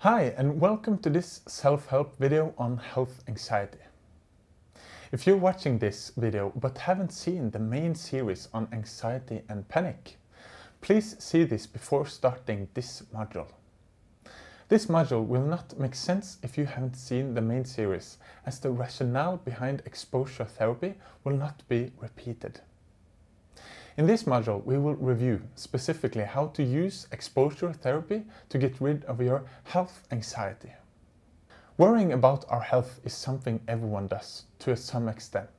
Hi and welcome to this self-help video on health anxiety. If you're watching this video but haven't seen the main series on anxiety and panic, please see this before starting this module. This module will not make sense if you haven't seen the main series, as the rationale behind exposure therapy will not be repeated. In this module, we will review specifically how to use exposure therapy to get rid of your health anxiety. Worrying about our health is something everyone does, to some extent.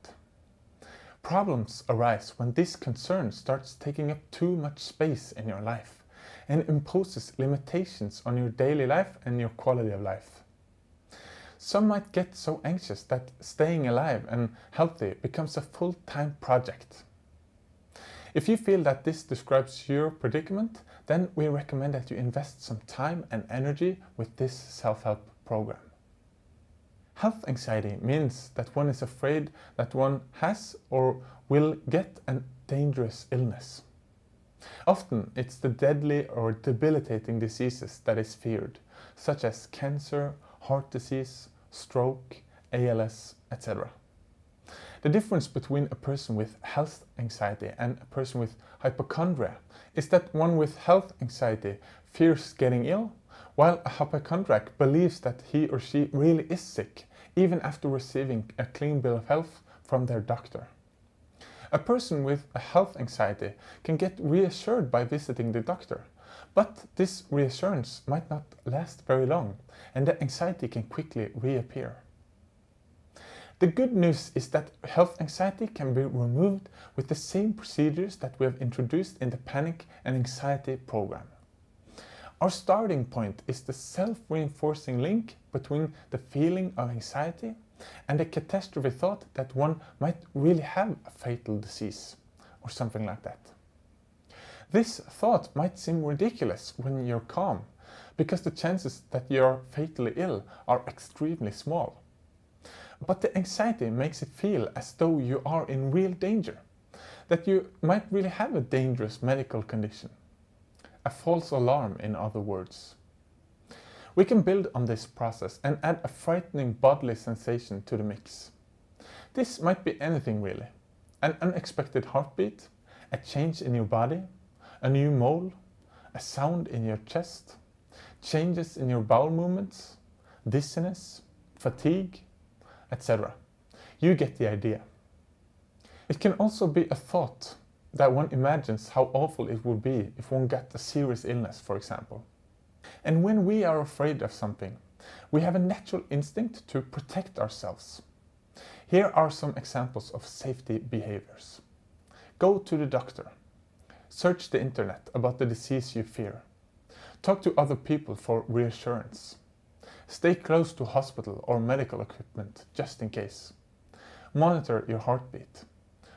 Problems arise when this concern starts taking up too much space in your life and imposes limitations on your daily life and your quality of life. Some might get so anxious that staying alive and healthy becomes a full-time project. If you feel that this describes your predicament, then we recommend that you invest some time and energy with this self-help program. Health anxiety means that one is afraid that one has or will get a dangerous illness. Often it's the deadly or debilitating diseases that is feared, such as cancer, heart disease, stroke, ALS, etc. The difference between a person with health anxiety and a person with hypochondria is that one with health anxiety fears getting ill, while a hypochondriac believes that he or she really is sick, even after receiving a clean bill of health from their doctor. A person with a health anxiety can get reassured by visiting the doctor, but this reassurance might not last very long, and the anxiety can quickly reappear. The good news is that health anxiety can be removed with the same procedures that we have introduced in the panic and anxiety program. Our starting point is the self-reinforcing link between the feeling of anxiety and the catastrophe thought that one might really have a fatal disease or something like that. This thought might seem ridiculous when you're calm, because the chances that you're fatally ill are extremely small. But the anxiety makes it feel as though you are in real danger, that you might really have a dangerous medical condition. A false alarm, in other words. We can build on this process and add a frightening bodily sensation to the mix. This might be anything really. An unexpected heartbeat, a change in your body, a new mole, a sound in your chest, changes in your bowel movements, dizziness, fatigue, etc. You get the idea. It can also be a thought that one imagines how awful it would be if one got a serious illness, for example. And when we are afraid of something, we have a natural instinct to protect ourselves. Here are some examples of safety behaviors. Go to the doctor. Search the internet about the disease you fear. Talk to other people for reassurance. Stay close to hospital or medical equipment, just in case. Monitor your heartbeat.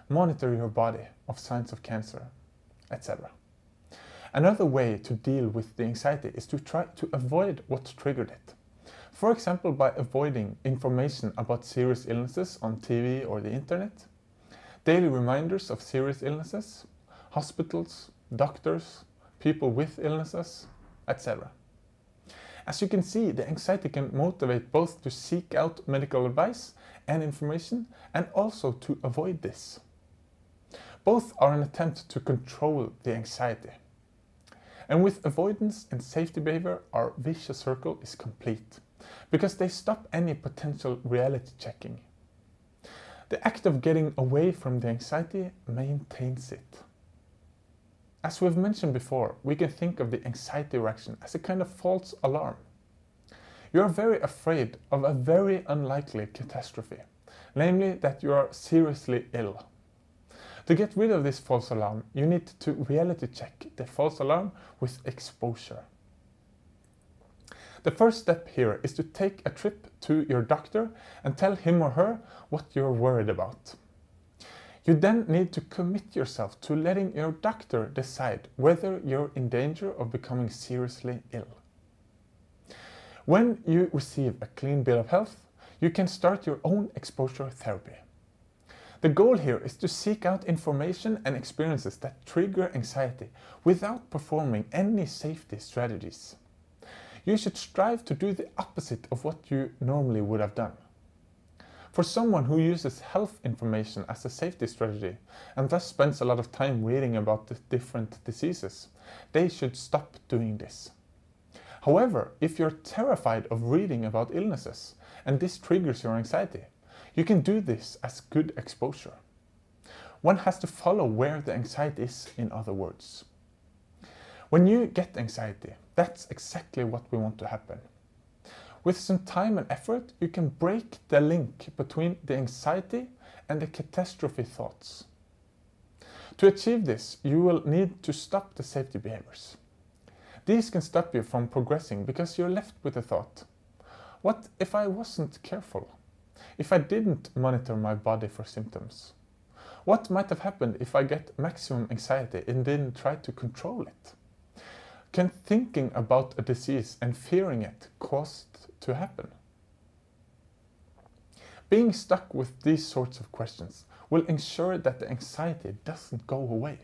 Monitor your body of signs of cancer, etc. Another way to deal with the anxiety is to try to avoid what triggered it. For example, by avoiding information about serious illnesses on TV or the internet, daily reminders of serious illnesses, hospitals, doctors, people with illnesses, etc. As you can see, the anxiety can motivate both to seek out medical advice and information and also to avoid this. Both are an attempt to control the anxiety. And with avoidance and safety behavior, our vicious circle is complete, because they stop any potential reality checking. The act of getting away from the anxiety maintains it. As we've mentioned before, we can think of the anxiety reaction as a kind of false alarm. You are very afraid of a very unlikely catastrophe, namely that you are seriously ill. To get rid of this false alarm, you need to reality check the false alarm with exposure. The first step here is to take a trip to your doctor and tell him or her what you're worried about. You then need to commit yourself to letting your doctor decide whether you're in danger of becoming seriously ill. When you receive a clean bill of health, you can start your own exposure therapy. The goal here is to seek out information and experiences that trigger anxiety without performing any safety strategies. You should strive to do the opposite of what you normally would have done. For someone who uses health information as a safety strategy and thus spends a lot of time reading about the different diseases, they should stop doing this. However, if you're terrified of reading about illnesses and this triggers your anxiety, you can do this as good exposure. One has to follow where the anxiety is, in other words. When you get anxiety, that's exactly what we want to happen. With some time and effort, you can break the link between the anxiety and the catastrophe thoughts. To achieve this, you will need to stop the safety behaviors. These can stop you from progressing because you're left with the thought, what if I wasn't careful? If I didn't monitor my body for symptoms? What might have happened if I get maximum anxiety and didn't try to control it? Can thinking about a disease and fearing it cause it to happen? Being stuck with these sorts of questions will ensure that the anxiety doesn't go away.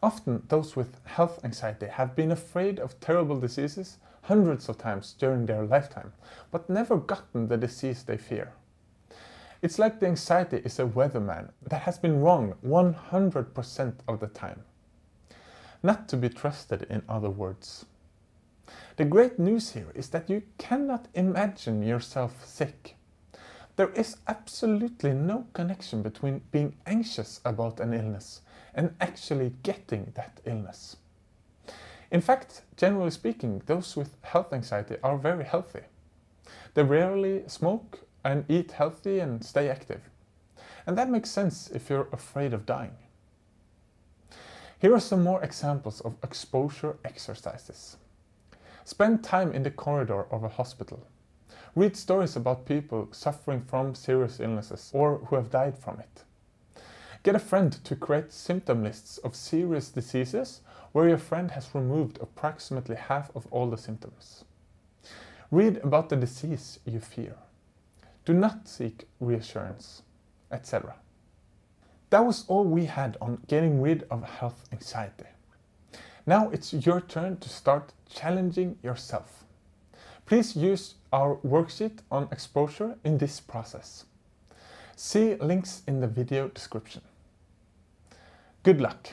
Often those with health anxiety have been afraid of terrible diseases hundreds of times during their lifetime, but never gotten the disease they fear. It's like the anxiety is a weatherman that has been wrong 100% of the time. Not to be trusted, in other words. The great news here is that you cannot imagine yourself sick. There is absolutely no connection between being anxious about an illness and actually getting that illness. In fact, generally speaking, those with health anxiety are very healthy. They rarely smoke and eat healthy and stay active. And that makes sense if you're afraid of dying. Here are some more examples of exposure exercises. Spend time in the corridor of a hospital. Read stories about people suffering from serious illnesses or who have died from it. Get a friend to create symptom lists of serious diseases where your friend has removed approximately half of all the symptoms. Read about the disease you fear. Do not seek reassurance, etc. That was all we had on getting rid of health anxiety. Now it's your turn to start challenging yourself. Please use our worksheet on exposure in this process. See links in the video description. Good luck!